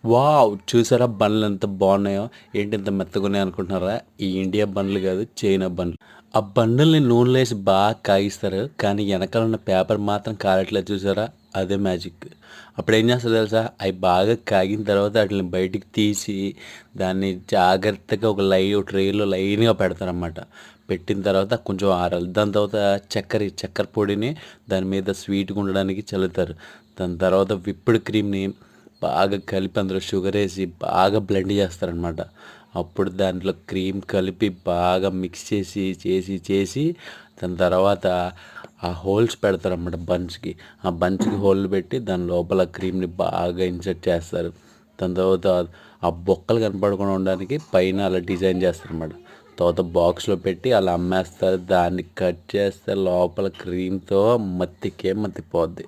Wow! చూసారా బండ్లు ఎంత బాగున్నాయో? ఏంటి ఇంత మెత్తగున్నాయి అనుకుంటున్నారా? ఈ ఇండియా బండ్లు కాదు, చైనా బండ్లు. ఆ బండుల్ని నూనెలో ఏసి బాగా కాగిస్తారు. కానీ వెనకాల ఉన్న పేపర్ మాత్రం కాలట్లేదు చూసారా? అదే మ్యాజిక్. అప్పుడేం చేస్తారో తెలుసా? అయి బాగా కాగిన తర్వాత ఆటిల్ని బయటికి తీసి, దాన్ని జాగ్రత్తగా ఒక ట్రేలో లైన్‌గా పెడతారనమాట. పెట్టిన తర్వాత కొంచెం ఆరాలి. దాని తర్వాత చక్కెర పొడిని దాని మీద స్వీట్‌గా ఉండడానికి చల్లుతారు. దాని తర్వాత విప్డ్ క్రీమ్‌ని బాగా కలిపి అందులో షుగర్ వేసి బాగా బ్లెండ్ చేస్తారనమాట. అప్పుడు దాంట్లో క్రీమ్ కలిపి బాగా మిక్స్ చేసి దాని తర్వాత ఆ హోల్స్ పెడతారనమాట బంచ్కి. ఆ బంచ్కి హోల్లు పెట్టి దాని లోపల క్రీమ్ని బాగా ఇన్సర్ట్ చేస్తారు. దాని తర్వాత ఆ బొక్కలు కనపడకుండా ఉండడానికి పైన అలా డిజైన్ చేస్తారనమాట. తర్వాత బాక్స్లో పెట్టి అలా అమ్మేస్తారు. దాన్ని కట్ చేస్తే లోపల క్రీమ్తో మత్తికే మత్తిపోద్ది.